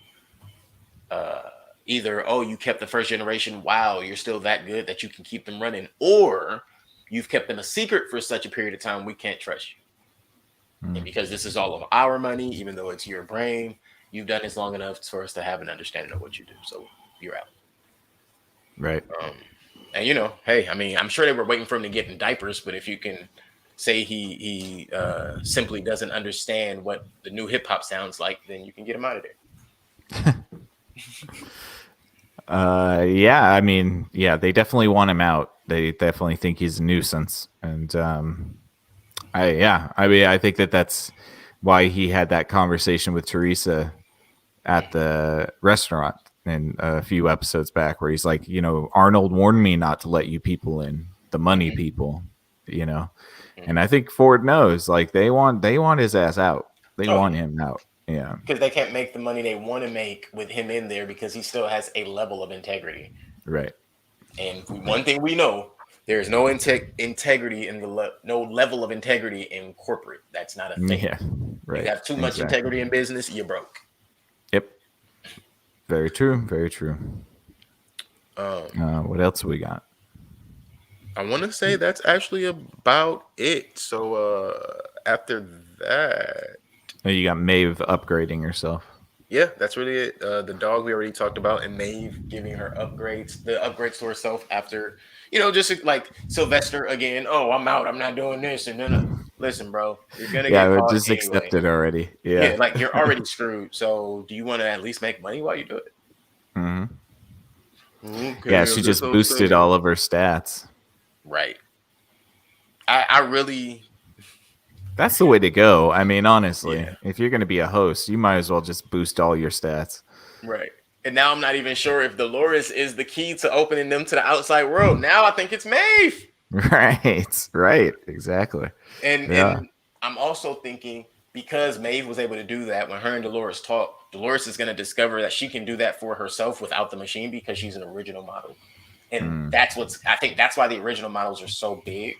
Speaker 2: either, oh, you kept the first generation, wow, you're still that good that you can keep them running, or you've kept them a secret for such a period of time, we can't trust you. And because this is all of our money, even though it's your brain, you've done this long enough for us to have an understanding of what you do. So you're out.
Speaker 1: Right.
Speaker 2: And you know, hey, I mean, I'm sure they were waiting for him to get in diapers, but if you can say he simply doesn't understand what the new hip hop sounds like, then you can get him out of there.
Speaker 1: Yeah, I mean, yeah, they definitely want him out. They definitely think he's a nuisance, and I think that's why he had that conversation with Teresa at the restaurant in a few episodes back, where he's like, you know, Arnold warned me not to let you people in, the money people, you know. And I think Ford knows, like, they want his ass out. They want him out. Yeah.
Speaker 2: Because they can't make the money they want to make with him in there because he still has a level of integrity.
Speaker 1: Right.
Speaker 2: And one thing we know, there's no integrity in no level of integrity in corporate. That's not a thing.
Speaker 1: Yeah. Right.
Speaker 2: You have too much integrity in business, you're broke.
Speaker 1: Yep. Very true. Very true. What else we got?
Speaker 4: I want to say that's actually about it. So after that,
Speaker 1: You got Maeve upgrading herself.
Speaker 2: Yeah, that's really it. The dog we already talked about, and Maeve giving her upgrades, the upgrades to herself after, you know, just like Sylvester again. Oh, I'm out. I'm not doing this. And then, listen, bro, you're gonna get caught
Speaker 1: just
Speaker 2: anyway.
Speaker 1: accepted already. Yeah,
Speaker 2: like you're already screwed. So, do you want to at least make money while you do it?
Speaker 1: Mm-hmm. Okay, yeah, she just boosted all of her stats.
Speaker 2: Right. I really.
Speaker 1: That's the way to go. I mean, honestly, if you're going to be a host, you might as well just boost all your stats.
Speaker 2: Right. And now I'm not even sure if Dolores is the key to opening them to the outside world. Now I think it's Maeve.
Speaker 1: Right. Exactly.
Speaker 2: And I'm also thinking, because Maeve was able to do that when her and Dolores talk, Dolores is going to discover that she can do that for herself without the machine because she's an original model. And I think that's why the original models are so big.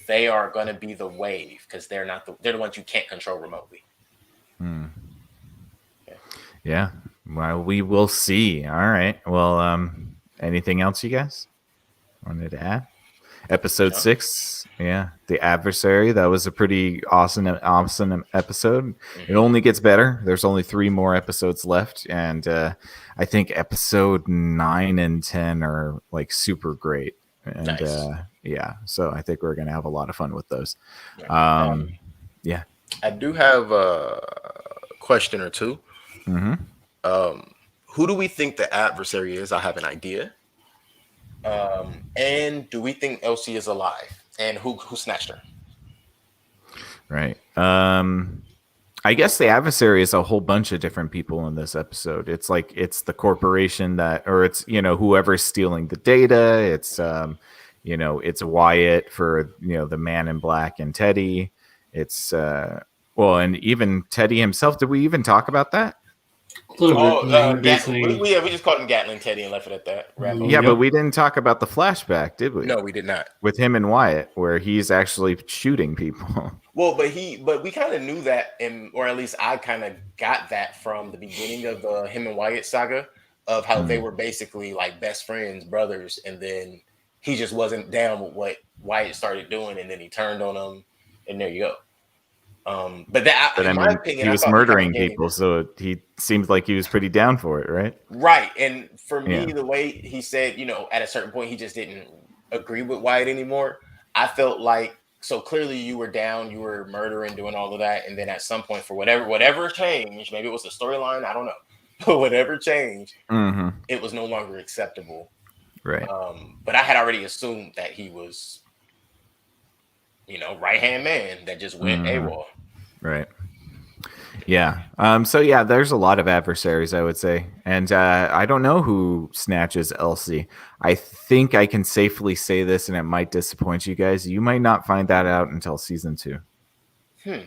Speaker 2: They are going to be the wave because they're the ones you can't control remotely.
Speaker 1: Yeah. Well, we will see. All right. Well, anything else you guys wanted to add? Episode 6. Yeah. The Adversary. That was a pretty awesome episode. It only gets better. There's only 3 more episodes left. And I think episode 9 and 10 are like super great. And
Speaker 2: nice.
Speaker 1: So I think we're going to have a lot of fun with those. Yeah.
Speaker 4: I do have a question or two. Who do we think the adversary is? I have an idea.
Speaker 2: And do we think Elsie is alive? And who snatched her?
Speaker 1: Right. I guess the adversary is a whole bunch of different people in this episode. It's like it's the corporation or it's, you know, whoever's stealing the data. It's you know, it's Wyatt for, you know, the Man in Black and Teddy. It's and even Teddy himself. Did we even talk about that?
Speaker 3: A little
Speaker 2: Oh,
Speaker 3: bit. Yeah,
Speaker 2: Gatlin,
Speaker 3: basically,
Speaker 2: we just called him Gatlin Teddy and left it at that. Wrap
Speaker 1: Yeah,
Speaker 2: up.
Speaker 1: but
Speaker 3: Yep.
Speaker 1: we didn't talk about the flashback, did we?
Speaker 4: No, we did not.
Speaker 1: With him and Wyatt, where he's actually shooting people.
Speaker 2: Well, but we kind of knew that, or at least I kind of got that from the beginning of the him and Wyatt saga of how they were basically like best friends, brothers, and then he just wasn't down with what Wyatt started doing, and then he turned on him, and there you go. But that,
Speaker 1: But I
Speaker 2: in my
Speaker 1: mean,
Speaker 2: opinion,
Speaker 1: he
Speaker 2: I
Speaker 1: was
Speaker 2: thought we kinda
Speaker 1: murdering
Speaker 2: gave-
Speaker 1: people, so he seems like he was pretty down for it, right?
Speaker 2: right. And for me,
Speaker 1: Yeah.
Speaker 2: the way he said, at a certain point, he just didn't agree with Wyatt anymore. I felt like so clearly you were down, you were murdering, doing all of that, and then at some point, for whatever changed, maybe it was the storyline, I don't know, but whatever changed,
Speaker 1: Mm-hmm.
Speaker 2: it was no longer acceptable.
Speaker 1: Right.
Speaker 2: But I had already assumed that he was, right hand man that just went AWOL.
Speaker 1: Right. Yeah. So yeah, there's a lot of adversaries, I would say, and I don't know who snatches Elsie. I think I can safely say this, and it might disappoint you guys. You might not find that out until season 2.
Speaker 2: Fair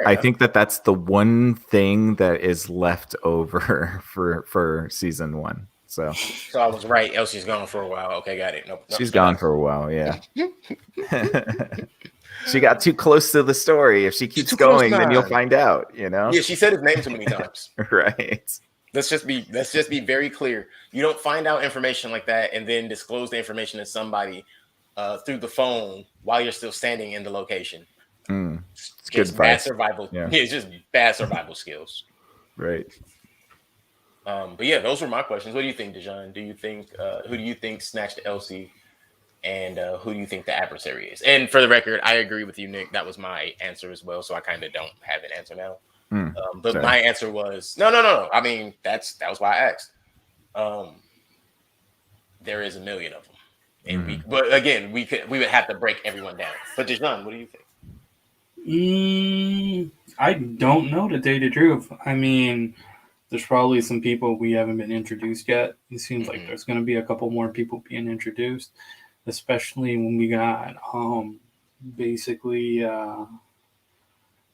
Speaker 1: I
Speaker 2: enough.
Speaker 1: think that's the one thing that is left over for season 1. So
Speaker 2: So I was right. Elsie's gone for a while. Okay, got it. Nope.
Speaker 1: she's gone for a while. Yeah. She got too close to the story. If she keeps
Speaker 2: too close
Speaker 1: going, then you'll
Speaker 2: now.
Speaker 1: find out. You know.
Speaker 2: Yeah, she said his name too many times.
Speaker 1: Right.
Speaker 2: Let's just be very clear. You don't find out information like that and then disclose the information to somebody through the phone while you're still standing in the location.
Speaker 1: It's
Speaker 2: Just
Speaker 1: good
Speaker 2: bad
Speaker 1: advice.
Speaker 2: survival.
Speaker 1: Yeah.
Speaker 2: Yeah, it's just bad survival skills.
Speaker 1: Right.
Speaker 2: But yeah, those were my questions. What do you think, Dejan? Do you think who do you think snatched Elsie, and who do you think the adversary is? And for the record, I agree with you, Nick. That was my answer as well. So I kind of don't have an answer now. But
Speaker 1: sorry.
Speaker 2: my answer was no. I mean, that was why I asked. There is a million of them, and but again, we would have to break everyone down. But Dejan, what do you think?
Speaker 3: I don't know, to tell you the truth. I mean, there's probably some people we haven't been introduced yet. It seems like there's going to be a couple more people being introduced, especially when we got basically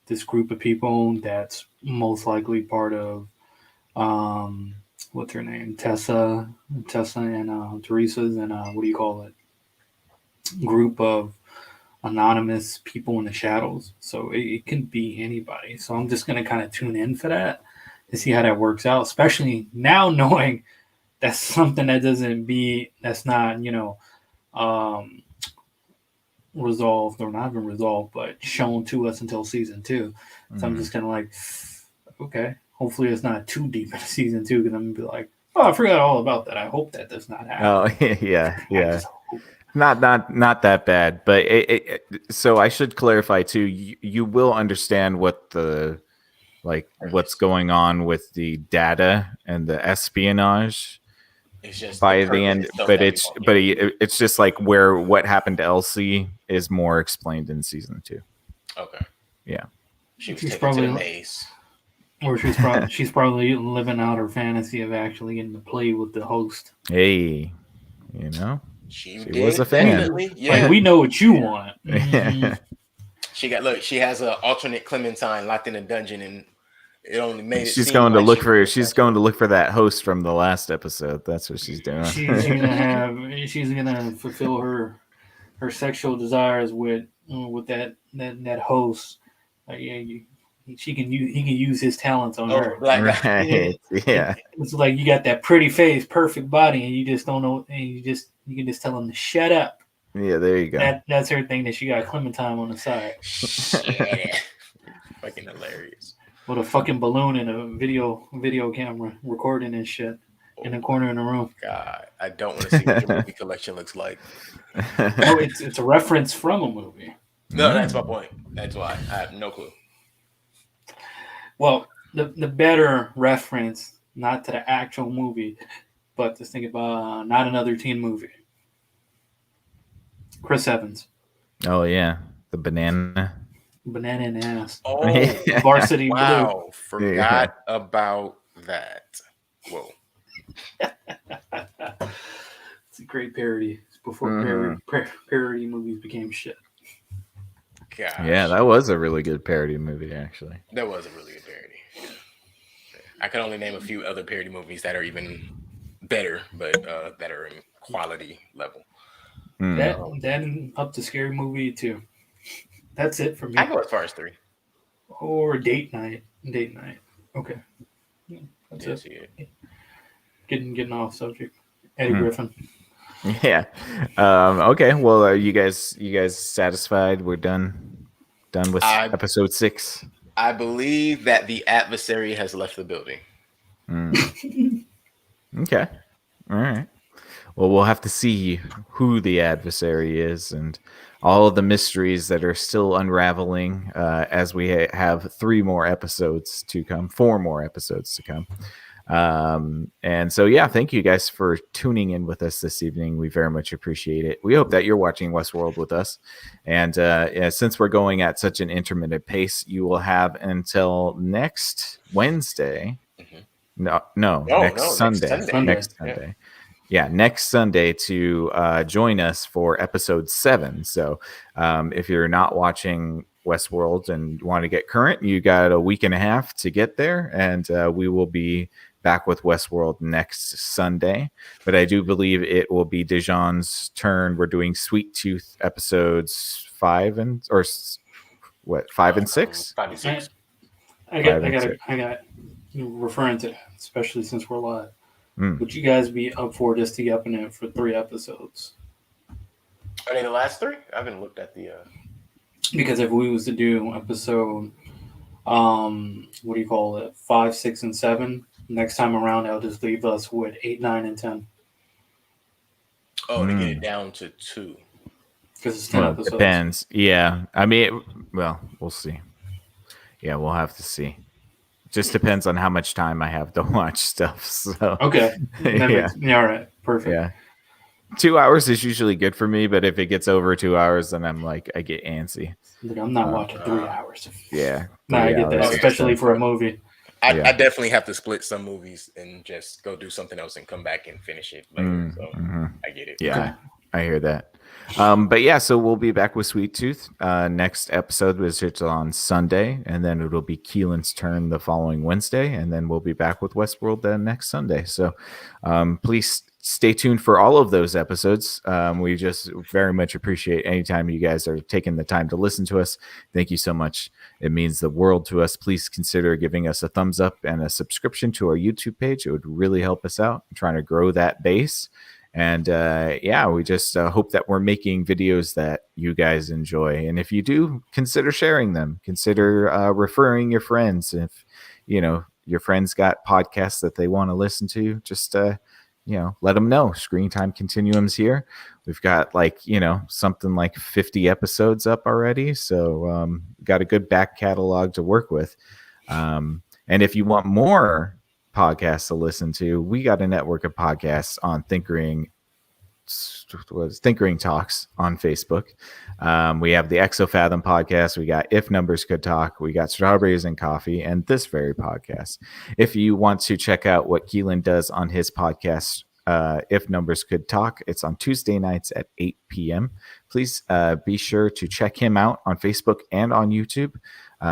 Speaker 3: this group of people that's most likely part of what's her name, Tessa and Teresa's and what do you call it, group of anonymous people in the shadows. So it can be anybody. So I'm just going to kind of tune in for that to see how that works out, especially now knowing that's something that's not, resolved, or not even resolved, but shown to us until season 2. So I'm just kind of like, okay, hopefully it's not too deep in season 2, because I'm going to be like, oh, I forgot all about that. I hope that does not happen.
Speaker 1: Oh yeah.
Speaker 3: I just hope.
Speaker 1: Not that bad, but so I should clarify too. You will understand what what's going on with the data and the espionage
Speaker 2: It's just
Speaker 1: by the end, but it's just like what happened to Elsie is more explained in season 2.
Speaker 2: okay.
Speaker 1: Yeah,
Speaker 2: She's
Speaker 3: She's
Speaker 2: taken
Speaker 3: probably-
Speaker 2: to the maze.
Speaker 3: Or she's probably living out her fantasy of actually getting to play with the host.
Speaker 1: hey,
Speaker 2: She
Speaker 1: was a fan.
Speaker 2: definitely. Yeah.
Speaker 3: Like, we know what you want. Mhm.
Speaker 2: She has an alternate Clementine locked in a dungeon, and it only made it.
Speaker 1: She's
Speaker 2: seem
Speaker 1: going to
Speaker 2: like
Speaker 1: look
Speaker 2: she
Speaker 1: for.
Speaker 2: was
Speaker 1: She's going to look for that host from the last episode. That's what she's doing.
Speaker 3: She's gonna fulfill her sexual desires with that host. He can use his talents on her.
Speaker 2: Black guy.
Speaker 1: Right? Yeah.
Speaker 3: It's like you got that pretty face, perfect body, and you just don't know, and you can just tell him to shut up.
Speaker 1: Yeah. There you go.
Speaker 3: That's her thing, that she got Clementine on the side
Speaker 2: Shit. Fucking hilarious.
Speaker 3: with a fucking balloon and a video camera recording and shit in the corner in the room.
Speaker 2: God, I don't want to see what your movie collection looks like.
Speaker 3: No, it's a reference from a movie.
Speaker 2: No, that's my point. That's why I have no clue.
Speaker 3: Well, the better reference, not to the actual movie, but to think about Not Another Teen Movie. Chris Evans,
Speaker 1: Oh yeah, the banana.
Speaker 3: banana in the ass,
Speaker 2: Oh,
Speaker 3: Varsity Blue.
Speaker 2: wow. Forgot about that. Whoa.
Speaker 3: It's a great parody. It's before parody movies became shit.
Speaker 2: Gosh.
Speaker 1: Yeah, that was a really good parody movie, actually.
Speaker 2: That was a really good parody. I can only name a few other parody movies that are even better, but that are in quality level.
Speaker 3: That and Up to Scary Movie too. That's it for me.
Speaker 2: I go as far as 3.
Speaker 3: Or Date Night. Date Night. Okay. That's
Speaker 2: Yes,
Speaker 3: it.
Speaker 2: yeah.
Speaker 3: Getting off subject. Eddie Griffin.
Speaker 1: Yeah. Okay. Well, are you guys satisfied? We're done with episode 6.
Speaker 2: I believe that the adversary has left the building.
Speaker 1: Okay. All right. Well, we'll have to see who the adversary is and all of the mysteries that are still unraveling as we have 4 more episodes to come. And so, yeah, thank you guys for tuning in with us this evening. We very much appreciate it. We hope that you're watching Westworld with us. And since we're going at such an intermittent pace, you will have until next Wednesday. Next Sunday. Next Sunday. Yeah, next Sunday to join us for episode 7. So if you're not watching Westworld and want to get current, you got a week and a half to get there. And we will be back with Westworld next Sunday. But I do believe it will be Dijon's turn. We're doing Sweet Tooth episodes 5 and 6?
Speaker 2: 5 and 6.
Speaker 3: I got referring to, especially since we're live. Would you guys be up for just to get up in it for 3 episodes?
Speaker 2: Are they the last 3? I haven't looked at the.
Speaker 3: Because if we was to do episode, what do you call it, 5, 6, and 7, next time around, I'll just leave us with 8, 9, and 10.
Speaker 2: Oh, to get it down to 2.
Speaker 3: Because it's 10 episodes.
Speaker 1: Depends. Yeah. I mean, we'll see. Yeah, we'll have to see. Just depends on how much time I have to watch stuff. So
Speaker 3: okay, yeah, all right, perfect.
Speaker 1: Yeah, 2 hours is usually good for me, but if it gets over 2 hours, then I'm like, I get antsy.
Speaker 3: Like, I'm not watching 3 hours.
Speaker 1: Yeah,
Speaker 3: no, I get that, especially for a movie.
Speaker 2: I definitely have to split some movies and just go do something else and come back and finish it later. So I get it.
Speaker 1: Yeah, okay. I hear that. But yeah, so we'll be back with Sweet Tooth. Next episode was on Sunday, and then it'll be Keelan's turn the following Wednesday, and then we'll be back with Westworld next Sunday. So please stay tuned for all of those episodes. We just very much appreciate anytime you guys are taking the time to listen to us. Thank you so much. It means the world to us. Please consider giving us a thumbs up and a subscription to our YouTube page. It would really help us out. I'm trying to grow that base. And we just hope that we're making videos that you guys enjoy. And if you do, consider sharing them. Consider referring your friends. If your friends got podcasts that they want to listen to, just let them know. Screen Time Continuum's here. We've got something like 50 episodes up already. So got a good back catalog to work with. And if you want more podcasts to listen to, we got a network of podcasts on Thinkering Talks on Facebook. We have the Exofathom podcast, we got If Numbers Could Talk, we got Strawberries and Coffee, and this very podcast. If you want to check out what Keelan does on his podcast, If Numbers Could Talk, it's on Tuesday nights at 8 p.m. Please be sure to check him out on Facebook and on YouTube.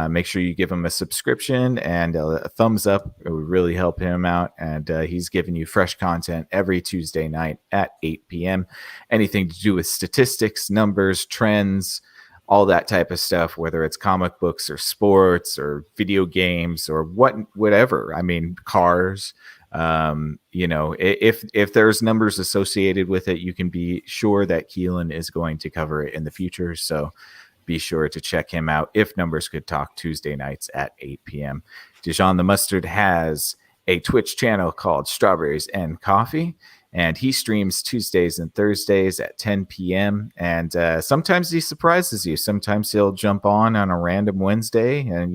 Speaker 1: Make sure you give him a subscription and a thumbs up. It would really help him out. And he's giving you fresh content every Tuesday night at 8 p.m. Anything to do with statistics, numbers, trends, all that type of stuff, whether it's comic books or sports or video games or whatever. I mean, cars. If there's numbers associated with it, you can be sure that Keelan is going to cover it in the future. So be sure to check him out. If Numbers Could Talk, Tuesday nights at 8 p.m. Dijon the Mustard has a Twitch channel called Strawberries and Coffee, and he streams Tuesdays and Thursdays at 10 p.m. And sometimes he surprises you. Sometimes he'll jump on a random Wednesday, and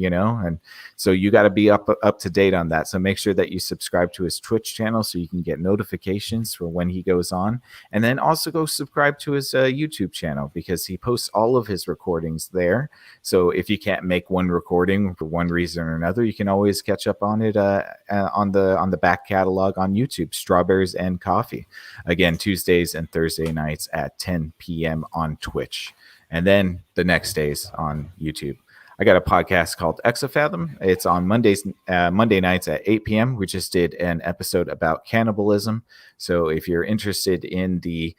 Speaker 1: so you got to be up to date on that. So make sure that you subscribe to his Twitch channel so you can get notifications for when he goes on. And then also go subscribe to his YouTube channel, because he posts all of his recordings there. So if you can't make one recording for one reason or another, you can always catch up on it on the back catalog on YouTube, Strawberries and Coffee. Again, Tuesdays and Thursday nights at 10 p.m. on Twitch. and then the next days on YouTube. I got a podcast called Exofathom. It's on Monday nights at 8 p.m. We just did an episode about cannibalism. So if you're interested in the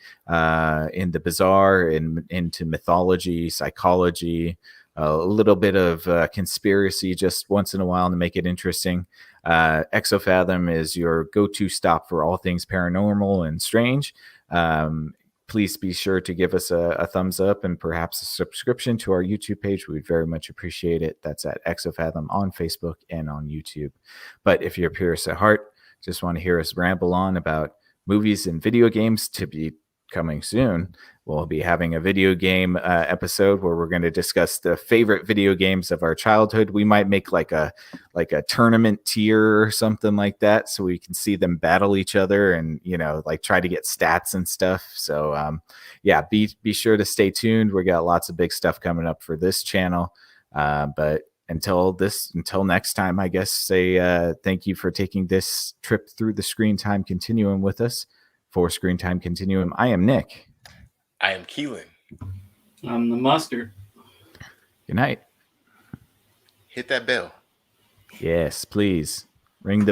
Speaker 1: bizarre and into mythology, psychology, a little bit of conspiracy just once in a while to make it interesting, Exofathom is your go-to stop for all things paranormal and strange. Please be sure to give us a thumbs up and perhaps a subscription to our YouTube page. We'd very much appreciate it. That's at Exofathom on Facebook and on YouTube. But if you're purist at heart, just want to hear us ramble on about movies and video games to be coming soon, we'll be having a video game episode where we're going to discuss the favorite video games of our childhood. We might make like a tournament tier or something like that, so we can see them battle each other and, you know, like try to get stats and stuff. So yeah, be sure to stay tuned. We got lots of big stuff coming up for this channel. But until next time, I guess say thank you for taking this trip through the Screen Time Continuum with us. For Screen Time Continuum, I am Nick.
Speaker 2: I am Keelan.
Speaker 3: I'm the mustard.
Speaker 1: Good night.
Speaker 4: Hit that bell.
Speaker 1: Yes, please. Ring the